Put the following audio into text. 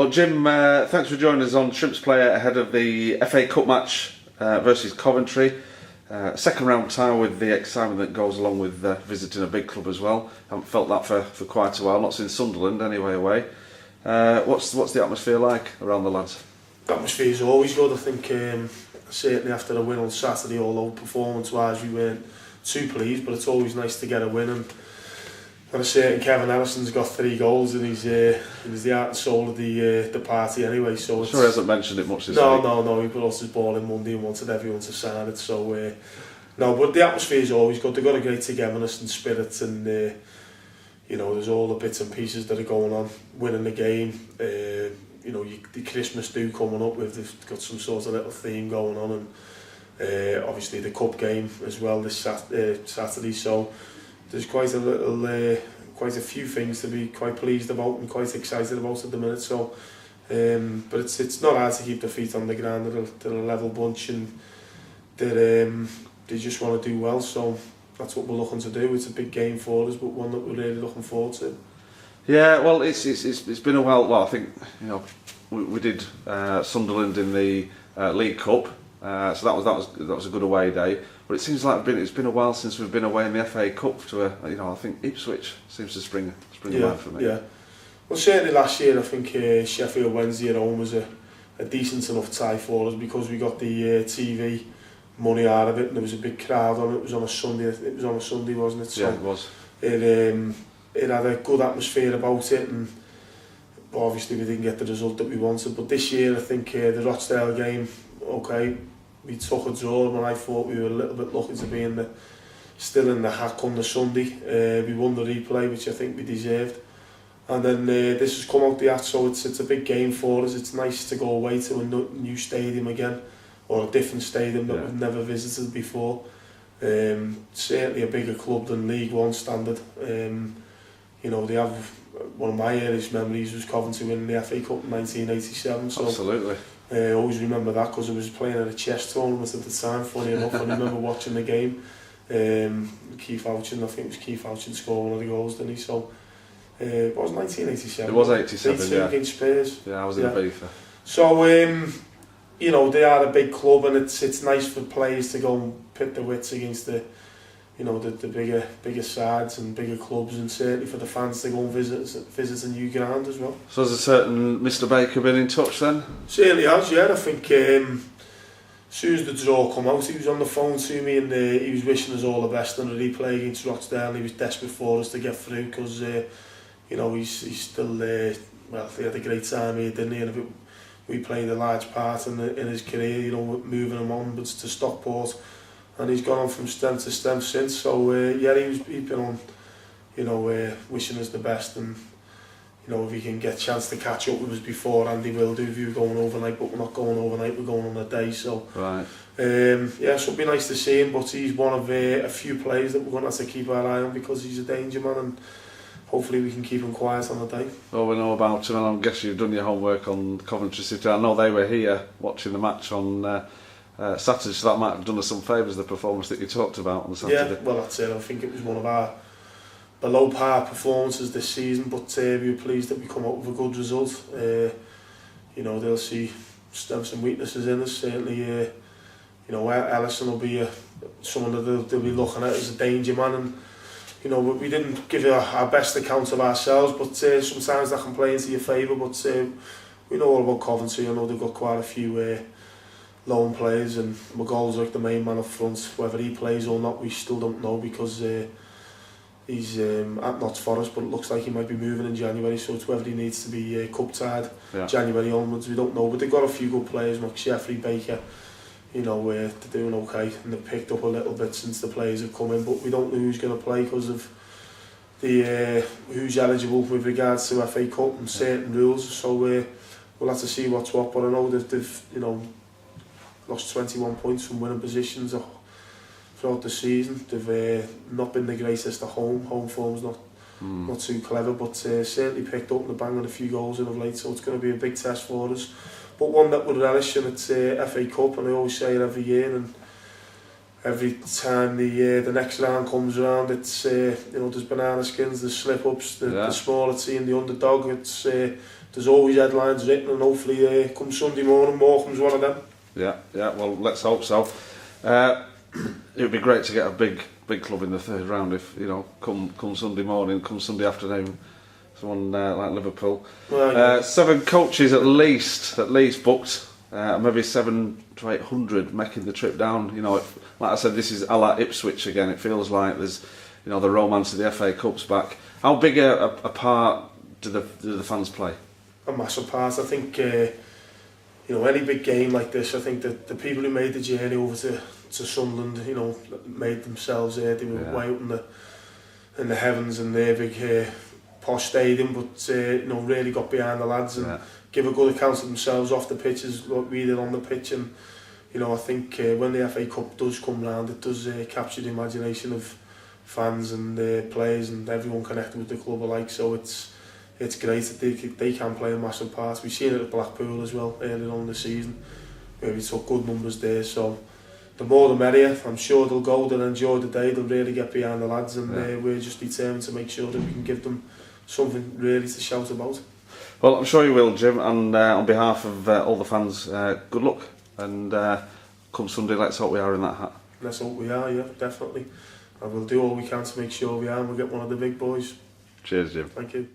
Well, Jim, thanks for joining us on Shrimps Player ahead of the FA Cup match versus Coventry. Second round tie with the excitement that goes along with visiting a big club as well. Haven't felt that for quite a while, not since Sunderland anyway away. What's the atmosphere like around the lads? The atmosphere is always good. I think certainly after a win on Saturday, although performance-wise we weren't too pleased, but it's always nice to get a win. And a certain Kevin Ellison's got 3 goals and he's the heart and soul of the party anyway. So Sure, he hasn't mentioned it much this week. No. He put us his ball in Monday and wanted everyone to sign it. So no, but the atmosphere is always good. They've got a great togetherness and spirit, and you know, there's all the bits and pieces that are going on. Winning the game, you know, the Christmas do coming up with. They've got some sort of little theme going on, and obviously the cup game as well this Saturday. So there's quite a few things to be quite pleased about and quite excited about at the minute. So, but it's not hard to keep their feet on the ground. They're a level bunch, and they just want to do well. So that's what we're looking to do. It's a big game for us, but one that we're really looking forward to. Yeah, well, it's been a while. Well, I think, you know, we did Sunderland in the League Cup, so that was a good away day. But it seems like it's been a while since we've been away in the FA Cup to you know, I think Ipswich seems to spring a mind for me. Yeah. Well, certainly last year I think Sheffield Wednesday at home was a decent enough tie for us because we got the TV money out of it, and there was a big crowd on it. It was on a Sunday. It was on a Sunday, wasn't it? So yeah, it was. It had a good atmosphere about it, and obviously we didn't get the result that we wanted. But this year I think the Rochdale game, okay, we took a draw, and I thought we were a little bit lucky to be still in the hack on the Sunday. We won the replay, which I think we deserved. And then this has come out the hatch, so it's a big game for us. It's nice to go away to a new stadium again, or a different stadium that we've never visited before. Certainly a bigger club than League One standard. You know, they have, one of my earliest memories was Coventry winning the FA Cup in 1987. So absolutely. I always remember that because I was playing at a chess tournament at the time, funny enough. I remember watching the game. Keith Houchin, I think it was Keith Houchin scored one of the goals, didn't he? So, it was 1987. It was 87, yeah. Against Spurs. Yeah, I was in a beefer. So, you know, they are a big club, and it's nice for players to go and pit their wits against the bigger sides and bigger clubs, and certainly for the fans to go and visit a new ground as well. So has a certain Mr Baker been in touch then? Certainly has, yeah. I think as soon as the draw come out, he was on the phone to me, and he was wishing us all the best on the replay against Rochdale. He was desperate for us to get through because you know, he's still well, he had a great time here, didn't he? And we played a large part in his career, you know, moving him onwards to Stockport, and he's gone on from strength to strength since. So yeah, he's been on, you know, wishing us the best, and you know, if he can get a chance to catch up with us before, and he will do if you're going overnight, but we're not going overnight, we're going on a day. So right. Yeah, so it'd be nice to see him, but he's one of a few players that we're going to have to keep our eye on because he's a danger man, and hopefully we can keep him quiet on the day. Well, we know about him, and I guess you've done your homework on Coventry City. I know they were here watching the match on Saturday, so that might have done us some favours, the performance that you talked about on Saturday. Yeah, well, that's it. I think it was one of our below par performances this season, but we were pleased that we come up with a good result. You know, they'll see strengths and weaknesses in us. Certainly, you know, Ellison will be someone that they'll be looking at as a danger man, and you know, we didn't give our best account of ourselves, but sometimes that can play into your favour. But we know all about Coventry. I know they've got quite a few lone players, and McGall's like the main man up front. Whether he plays or not, we still don't know because he's at Notts Forest, but it looks like he might be moving in January, so it's whether he needs to be cup tied January onwards, we don't know. But they've got a few good players, McSheffrey, Baker. You know, they're doing okay, and they've picked up a little bit since the players have come in, but we don't know who's going to play because of the who's eligible with regards to FA Cup and certain rules. So we'll have to see what's what. But I know that they've, you know, lost 21 points from winning positions throughout the season. They've not been the greatest at home. Home form's not too clever, but certainly picked up and banging a few goals in of late. So it's going to be a big test for us. But one that would relish, and it's FA Cup, and I always say it every year, and every time the next round comes around, it's you know, there's banana skins, there's slip ups, the smaller team, the underdog. It's there's always headlines written, and hopefully come Sunday morning, Morecambe's one of them. Yeah, well, let's hope so. It would be great to get a big club in the third round if, come Sunday morning, come Sunday afternoon, someone like Liverpool. Well, 7 coaches at least booked, maybe 700 to 800 making the trip down. Like I said, this is a la Ipswich again. It feels like there's, the romance of the FA Cup's back. How big a part do the fans play? A massive part. I think, any big game like this, I think that the people who made the journey over to Sunderland, made themselves there. They were way up in the heavens in their big posh stadium, but really got behind the lads and give a good account of themselves off the pitch as what we did on the pitch. And I think when the FA Cup does come round, it does capture the imagination of fans and players and everyone connected with the club alike. So it's great that they can play a massive part. We've seen it at Blackpool as well earlier on in the season, where we took good numbers there. So the more the merrier. I'm sure they'll go, they'll enjoy the day, they'll really get behind the lads, and we're just determined to make sure that we can give them something really to shout about. Well, I'm sure you will, Jim, and on behalf of all the fans, good luck, and come Sunday, let's hope we are in that hat. Let's hope we are, yeah, definitely. And we'll do all we can to make sure we are, and we'll get one of the big boys. Cheers, Jim. Thank you.